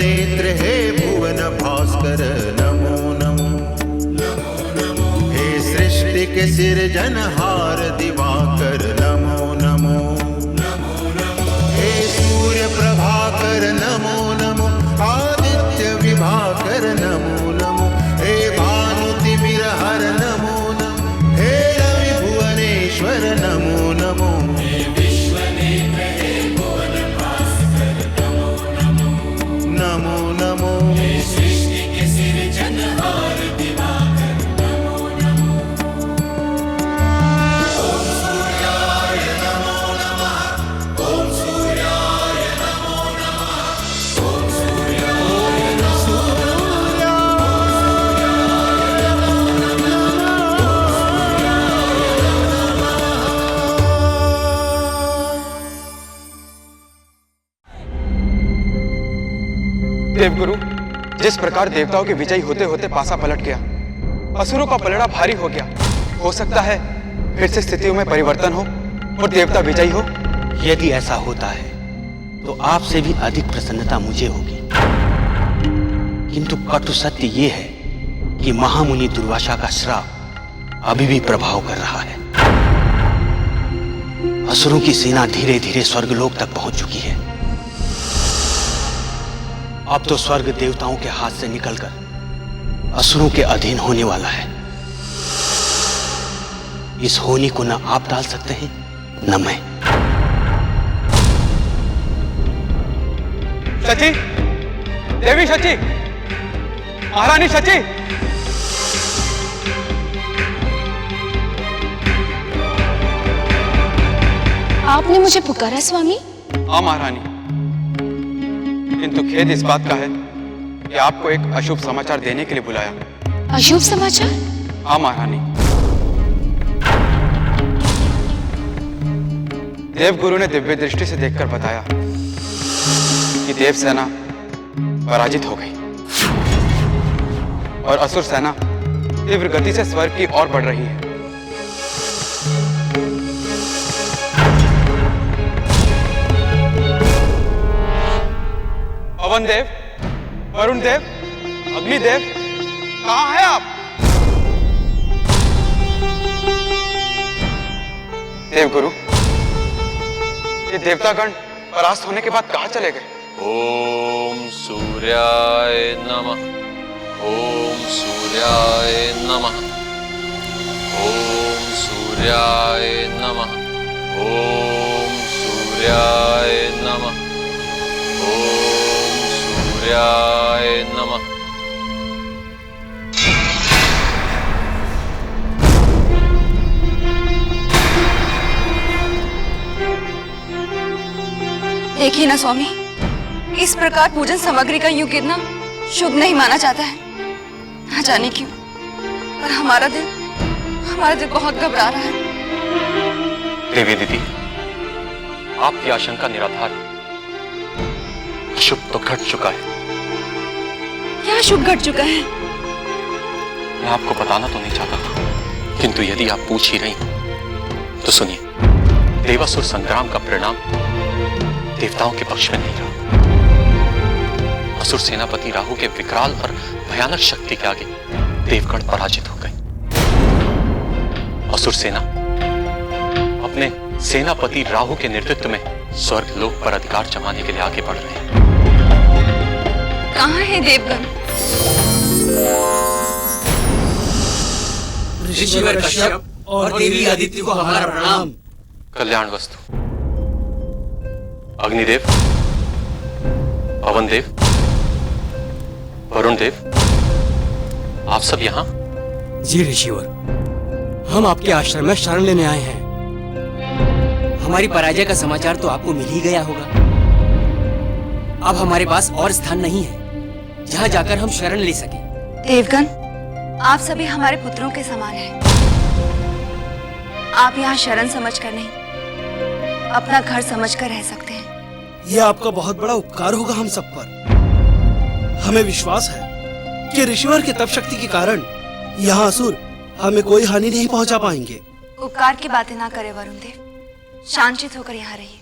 नेत्र हे भुवन भास्कर नमो नमो। हे सृष्टि के सिरजनहार दिवाकर नमो नमो। हे सूर्य प्रभाकर नमो नमो। आदित्य विभाकर नमो नमो। हे भानुतिमिरहर नमो नमो। हे रवि भुवनेश्वर नमो नमो। नमो नमो। सृष्टि के सिरजनहार दिवाकर नमो नमो। ओम सूर्याय नमो नमः। ओम सूर्याय नमो नमः। ओम सूर्याय नमो देवगुरु, जिस प्रकार देवताओं के विजयी होते होते पासा पलट गया, असुरों का पलड़ा भारी हो गया, हो सकता है फिर से स्थितियों में परिवर्तन हो और देवता विजयी हो। यदि ऐसा होता है तो आपसे भी अधिक प्रसन्नता मुझे होगी, किंतु कटु सत्य ये है कि महामुनि दुर्वासा का श्राप अभी भी प्रभाव कर रहा है। असुरों की सेना धीरे धीरे स्वर्गलोक तक पहुंच चुकी है। अब तो स्वर्ग देवताओं के हाथ से निकलकर असुरों के अधीन होने वाला है। इस होनी को न आप डाल सकते हैं न मैं। शची, देवी शची, महारानी शची। आपने मुझे पुकारा स्वामी? हाँ महारानी, किंतु खेद इस बात का है कि आपको एक अशुभ समाचार देने के लिए बुलाया। अशुभ समाचार? हाँ महारानी, देवगुरु ने दिव्य दृष्टि से देखकर बताया कि देव सेना पराजित हो गई और असुर सेना तीव्र गति से स्वर्ग की ओर बढ़ रही है। पवन देव, वरुण देव, अग्निदेव, कहां हैं आप? देवगुरु, ये देवतागण परास्त होने के बाद कहां चले गए? ओम सूर्याय नमः। ओम सूर्याय नमः। ओम सूर्याय नमः। ओम सूर्याय नमः। ओम सूर्याय नमः। देखिए ना स्वामी, इस प्रकार पूजन सामग्री का यूं गिरना शुभ नहीं माना जाता है। ना जाने क्यों, पर हमारा दिल बहुत घबरा रहा है। देवी दीदी, आपकी आशंका निराधार है। अशुभ तो घट चुका है। क्या शुभ घट चुका है? मैं आपको बताना तो नहीं चाहता, किंतु यदि आप पूछ ही रही तो सुनिए। देवासुर संग्राम का परिणाम देवताओं के पक्ष में नहीं रहा। असुर सेनापति राहु के विकराल और भयानक शक्ति के आगे देवगण पराजित हो गए। असुर सेना अपने सेनापति राहु के नेतृत्व में स्वर्ग लोक पर अधिकार जमाने के लिए आगे बढ़ रहे हैं। कहां है देवगण? ऋषिवर कश्यप और देवी आदित्य को हमारा प्रणाम। कल्याण वस्तु। अग्निदेव, पवन देव, वरुण देव, आप सब यहाँ? जी ऋषिवर, हम आपके आश्रम में शरण लेने आए हैं। हमारी पराजय का समाचार तो आपको मिल ही गया होगा। अब हमारे पास और स्थान नहीं है जहाँ जाकर हम शरण ले सके। देवगण, आप सभी हमारे पुत्रों के समान हैं। आप यहाँ शरण समझकर नहीं, अपना घर समझकर रह सकते हैं। यह आपका बहुत बड़ा उपकार होगा हम सब पर। हमें विश्वास है कि ऋषिवर की तप शक्ति के कारण यहाँ असुर हमें कोई हानि नहीं पहुँचा पाएंगे। उपकार की बातें ना करें वरुण देव, शांतित होकर यहाँ रहिए।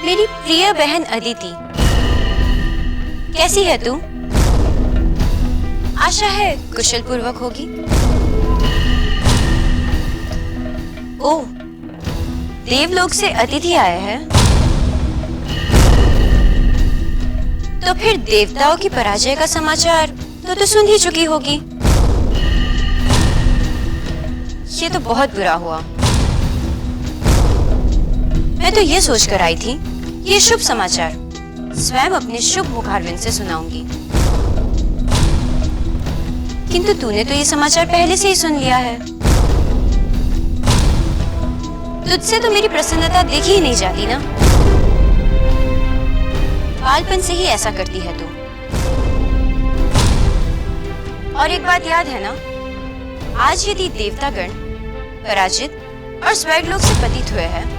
मेरी प्रिय बहन अदिति, कैसी है तू? आशा है कुशल पूर्वक होगी। ओह, देवलोक से अतिथि आए हैं। तो फिर देवताओं की पराजय का समाचार तो सुन ही चुकी होगी। ये तो बहुत बुरा हुआ। मैं तो ये सोचकर आई थी ये शुभ समाचार स्वयं अपने शुभ मुखारविंद से सुनाऊंगी, किंतु तूने तो ये समाचार पहले से ही सुन लिया है। तुझसे तो मेरी प्रसन्नता देखी ही नहीं जाती ना। बालपन से ही ऐसा करती है तू। और एक बात याद है ना, आज यदि देवतागण पराजित और स्वर्गलोक से पतित हुए हैं,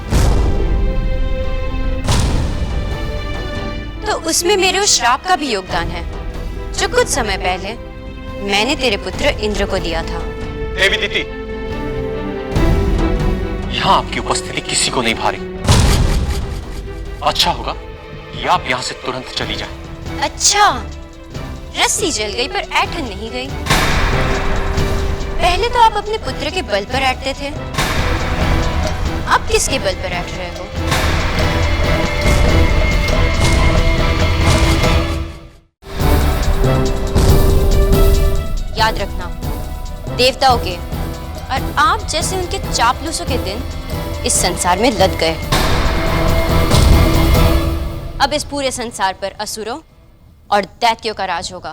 तो उसमें मेरे उस श्राप का भी योगदान है जो कुछ समय पहले मैंने तेरे पुत्र इंद्र को दिया था। देवी दीदी, यहाँ आपकी उपस्थिति किसी को नहीं भारी। अच्छा होगा कि आप यहाँ से तुरंत चली जाएं। अच्छा, रस्सी जल गई पर ऐठन नहीं गई। पहले तो आप अपने पुत्र के बल पर ऐठते थे, अब किसके बल पर ऐठ रहे हो? याद रखना, देवताओं के और आप जैसे उनके चापलूसों के दिन इस संसार में लद गए। अब इस पूरे संसार पर असुरों और दैत्यों का राज होगा।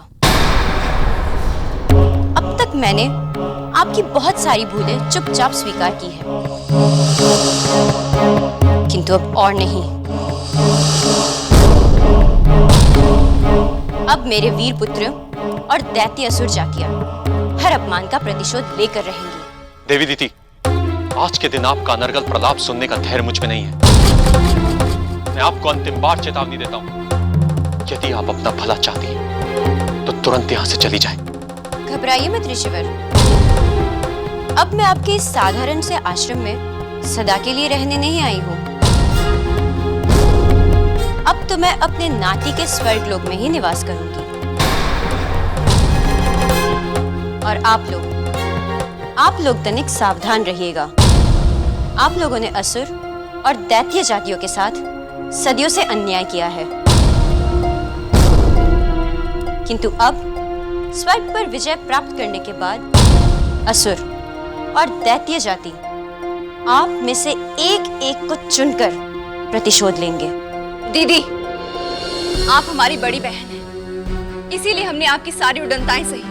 अब तक मैंने आपकी बहुत सारी भूलें चुपचाप स्वीकार की है, किंतु अब और नहीं। अब मेरे वीर पुत्र और दैत्य असुर जाकिया हर अपमान का प्रतिशोध लेकर रहेंगे। देवी दीदी, आज के दिन आपका अनर्गल प्रलाप सुनने का धैर्य मुझ में नहीं है। मैं आपको अंतिम बार चेतावनी देता हूँ, यदि आप अपना भला चाहती हैं, तो तुरंत यहाँ से चली जाएं। घबराइए मत ऋषिवर, अब मैं आपके इस साधारण से आश्रम में सदा के लिए रहने नहीं आई हूँ। अब तो मैं अपने नाती के स्वर्गलोक में ही निवास करूंगी। और आप लोग तनिक सावधान रहिएगा। आप लोगों ने असुर और दैत्य जातियों के साथ सदियों से अन्याय किया है, किंतु अब स्वर्ग पर विजय प्राप्त करने के बाद असुर और दैत्य जाति आप में से एक एक को चुनकर प्रतिशोध लेंगे। दीदी, आप हमारी बड़ी बहन हैं, इसीलिए हमने आपकी सारी उड़नताएं सही,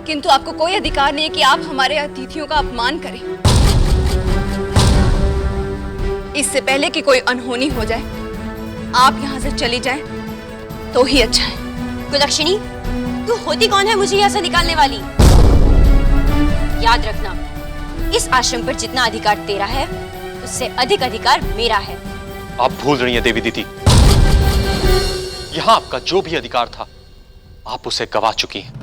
किंतु आपको कोई अधिकार नहीं है कि आप हमारे अतिथियों का अपमान करें। इससे पहले कि कोई अनहोनी हो जाए, आप यहाँ से चली जाएं, तो ही अच्छा है। कुलक्षणी, तू होती कौन है मुझे यहाँ से निकालने वाली? याद रखना, इस आश्रम पर जितना अधिकार तेरा है, उससे अधिक अधिकार मेरा है। आप भूल रही हैं देवी दीदी, यहाँ आपका जो भी अधिकार था, आप उसे गवा चुकी हैं।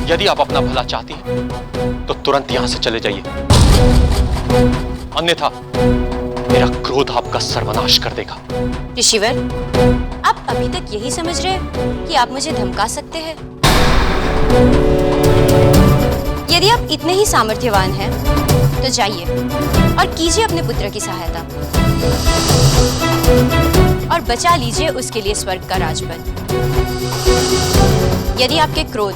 यदि आप अपना भला चाहती हैं, तो तुरंत यहाँ से चले जाइए, अन्यथा मेरा क्रोध आपका सर्वनाश कर देगा। ऋषिवर, आप अभी तक यही समझ रहे हैं कि आप मुझे धमका सकते हैं? यदि आप इतने ही सामर्थ्यवान हैं, तो जाइए और कीजिए अपने पुत्र की सहायता और बचा लीजिए उसके लिए स्वर्ग का राजपद। यदि आपके क्रोध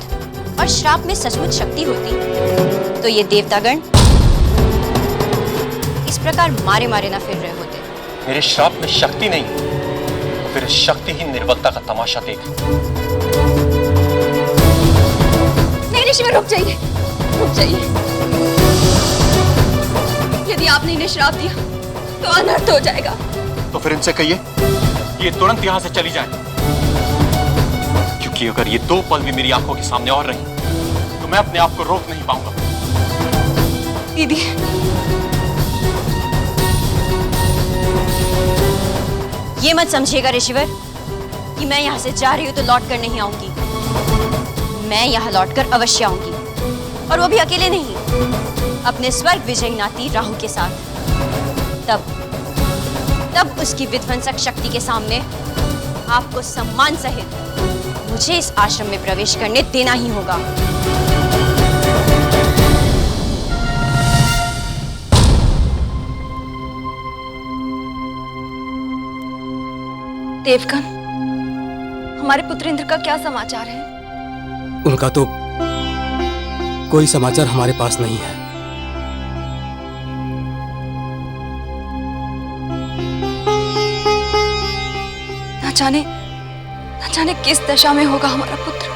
और श्राप में सचमुच शक्ति होती, तो ये देवतागण इस प्रकार मारे मारे ना फिर रहे होते। मेरे श्राप में शक्ति नहीं, तो फिर शक्तिहीन निर्बलता का तमाशा देख। नहीं ऋषिवर, रुक जाइए, रुक जाइए। यदि आपने इन्हें श्राप दिया, तो अनर्थ हो जाएगा। तो फिर इनसे कहिए ये तुरंत यहाँ से चली जाए, क्योंकि अगर ये 2 पल भी मेरी आंखों के सामने और रही, तो मैं अपने आप को रोक नहीं पाऊंगा। दीदी, ये मत समझिएगा ऋषिवर कि मैं यहाँ से जा रही हूँ तो लौट कर नहीं आऊंगी। मैं यहाँ लौटकर अवश्य आऊंगी, और वो भी अकेले नहीं, अपने स्वर्ग विजयी नाती राहु के साथ। तब तब उसकी विध्वंसक शक्ति के सामने आपको सम्मान सहित मुझे इस आश्रम में प्रवेश करने देना ही होगा। देवगन, हमारे पुत्र इंद्र का क्या समाचार है? उनका तो कोई समाचार हमारे पास नहीं है। न जाने किस दशा में होगा हमारा पुत्र।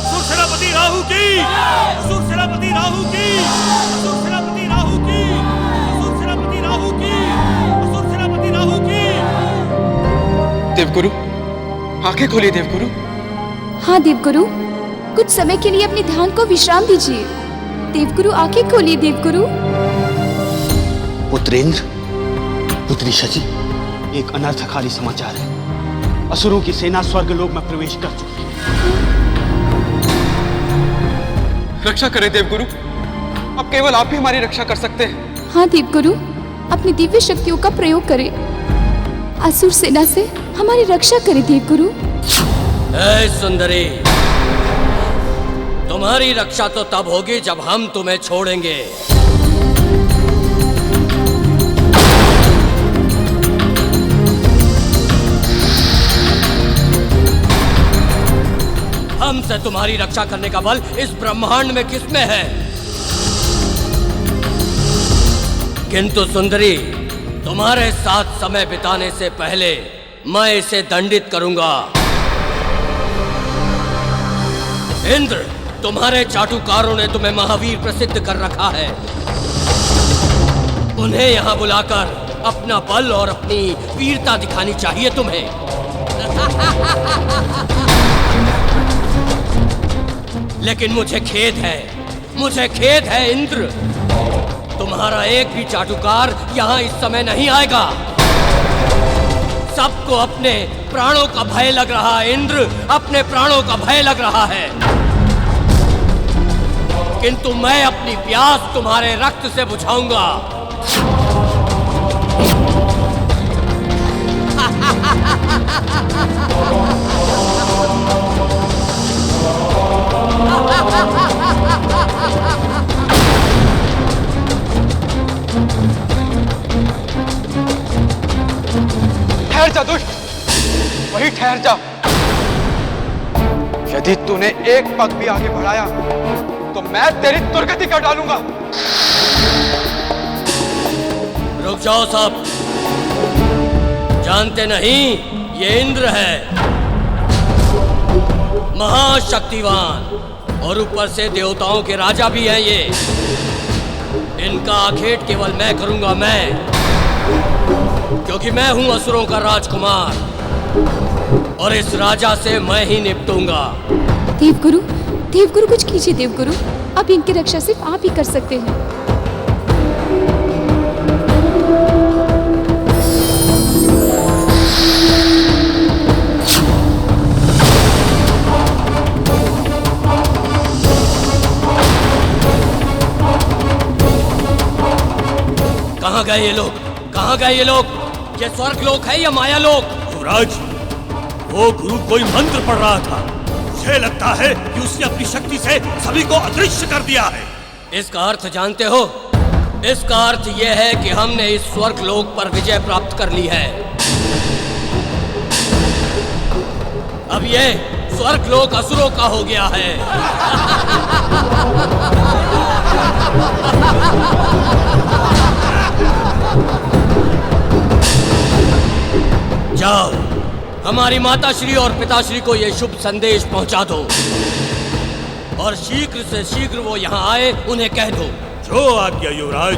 असुर सेनापति राहु की, असुर सेनापति राहु की, असुर सेनापति राहु की, असुर सेनापति राहु की, असुर सेनापति राहु की। देवगुरु, आंखें खोलिए देवगुरु। हाँ देवगुरु, कुछ समय के लिए अपने ध्यान को विश्राम दीजिए। देवगुरु आंखें खोलिए देवगुरु। पुत्रेंद्र, पुत्री शची, एक अनर्थकारी समाचार है। असुरों की सेना स्वर्गलोक में प्रवेश कर चुकी है। रक्षा करें देवगुरु, अब केवल आप ही हमारी रक्षा कर सकते हैं। हाँ देवगुरु, अपनी दिव्य शक्तियों का प्रयोग करें। असुर सेना से हमारी रक्षा करें देवगुरु। ऐ सुंदरी, तुम्हारी रक्षा तो तब होगी जब हम तुम्हें छोड़ेंगे। हमसे तुम्हारी रक्षा करने का बल इस ब्रह्मांड में किसमें है? किंतु सुंदरी, तुम्हारे साथ समय बिताने से पहले मैं इसे दंडित करूंगा। इंद्र, तुम्हारे चाटुकारों ने तुम्हें महावीर प्रसिद्ध कर रखा है। उन्हें यहाँ बुलाकर अपना बल और अपनी वीरता दिखानी चाहिए तुम्हें। लेकिन मुझे खेद है इंद्र, तुम्हारा एक भी चाटुकार यहाँ इस समय नहीं आएगा। सबको अपने प्राणों का भय लग रहा है इंद्र, अपने प्राणों का भय लग रहा है। किंतु मैं अपनी प्यास तुम्हारे रक्त से बुझाऊंगा। ठहर जा दुष्ट, वही ठहर जा। यदि तूने एक पग भी आगे बढ़ाया तो मैं तेरी दुर्गति कर डालूंगा। रुक जाओ सब, जानते नहीं ये इंद्र है, महाशक्तिवान, और ऊपर से देवताओं के राजा भी हैं ये। इनका आखेट केवल मैं करूंगा, मैं, क्योंकि मैं हूं असुरों का राजकुमार और इस राजा से मैं ही निपटूंगा। देवगुरु, देवगुरु कुछ कीजिए देवगुरु, अब इनकी रक्षा सिर्फ आप ही कर सकते हैं। कहाँ गए ये लोग? कहाँ गए ये लोग? ये स्वर्ग लोक है या माया लोक? युवराज, वो गुरु कोई मंत्र पढ़ रहा था। मुझे लगता है कि उसने अपनी शक्ति से सभी को अदृश्य कर दिया है। इसका अर्थ जानते हो? इसका अर्थ यह है कि हमने इस स्वर्ग लोक पर विजय प्राप्त कर ली है। अब ये स्वर्ग लोक असुरों का हो गया है। जाओ, हमारी माताश्री और पिताश्री को यह शुभ संदेश पहुंचा दो और शीघ्र से शीघ्र वो यहाँ आए, उन्हें कह दो। जो आज्ञा युवराज।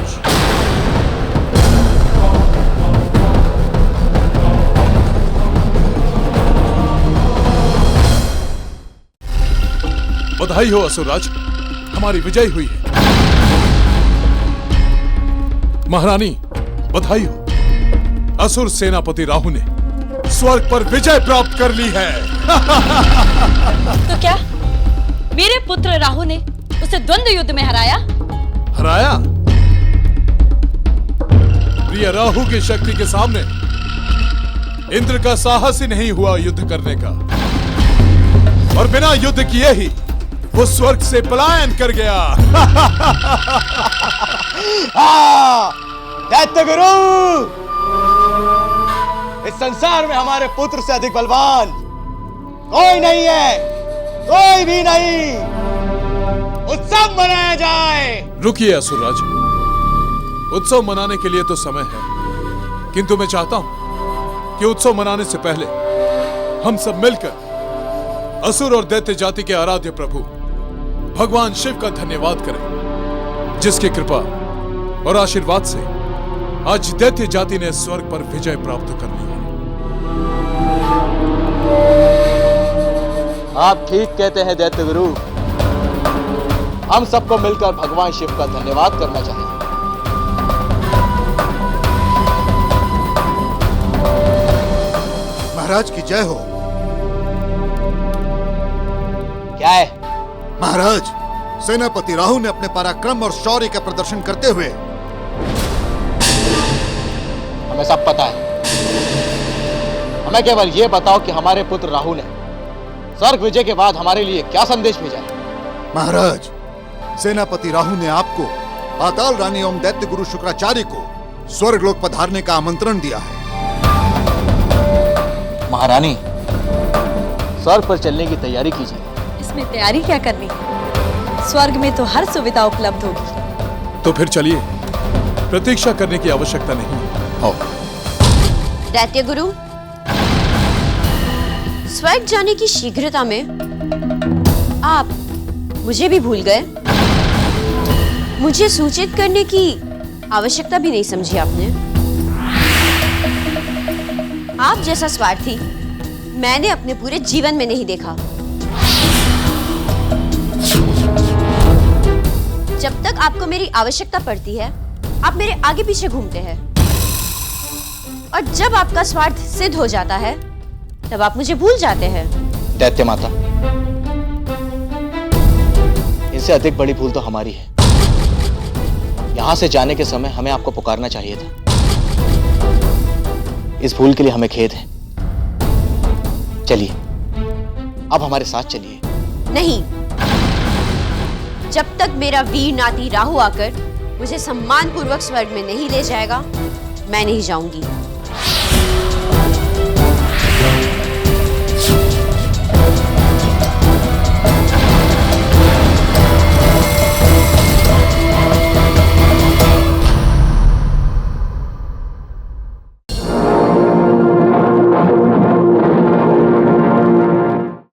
बधाई हो असुरराज, हमारी विजय हुई है। महारानी, बधाई हो, असुर सेनापति राहु ने स्वर्ग पर विजय प्राप्त कर ली है। तो क्या मेरे पुत्र राहु ने उसे द्वंद्व युद्ध में हराया? हराया? प्रिय राहु की शक्ति के सामने इंद्र का साहस ही नहीं हुआ युद्ध करने का, और बिना युद्ध किए ही वो स्वर्ग से पलायन कर गया। दैत्य गुरु, इस संसार में हमारे पुत्र से अधिक बलवान कोई नहीं है, कोई भी नहीं। उत्सव मनाया जाए। रुकिए असुरराज, उत्सव मनाने के लिए तो समय है, किंतु मैं चाहता हूं कि उत्सव मनाने से पहले हम सब मिलकर असुर और दैत्य जाति के आराध्य प्रभु भगवान शिव का धन्यवाद करें, जिसकी कृपा और आशीर्वाद से आज दैत्य जाति ने स्वर्ग पर विजय प्राप्त कर ली है। आप ठीक कहते हैं दैत्य गुरु, हम सबको मिलकर भगवान शिव का धन्यवाद करना चाहिए। महाराज की जय हो। क्या है महाराज? सेनापति राहु ने अपने पराक्रम और शौर्य का प्रदर्शन करते हुए, हमें सब पता है, हमें केवल ये बताओ कि हमारे पुत्र राहु ने स्वर्ग विजय के बाद हमारे लिए क्या संदेश भेजा है? महाराज, सेनापति राहु ने आपको पाताल रानी एवं दैत्य गुरु शुक्राचार्य को स्वर्ग लोक पधारने का आमंत्रण दिया है। महारानी, स्वर्ग पर चलने की तैयारी कीजिए। इसमें तैयारी क्या करनी है? स्वर्ग में तो हर सुविधा उपलब्ध होगी। तो फिर चलिए, प्रतीक्षा करने की आवश्यकता नहीं है। आओ। दैत्य गुरु, स्वर्ग जाने की शीघ्रता में आप मुझे भी भूल गए। मुझे सूचित करने की आवश्यकता भी नहीं समझी आपने। आप जैसा स्वार्थी मैंने अपने पूरे जीवन में नहीं देखा। जब तक आपको मेरी आवश्यकता पड़ती है, आप मेरे आगे पीछे घूमते हैं, और जब आपका स्वार्थ सिद्ध हो जाता है, तब आप मुझे भूल जाते हैं। दैत्य माता, इससे अधिक बड़ी भूल तो हमारी है। यहां से जाने के समय हमें आपको पुकारना चाहिए था। इस भूल के लिए हमें खेद है। चलिए, अब हमारे साथ चलिए। नहीं, जब तक मेरा वीर नाती राहु आकर मुझे सम्मान पूर्वक स्वर्ग में नहीं ले जाएगा, मैं नहीं जाऊंगी।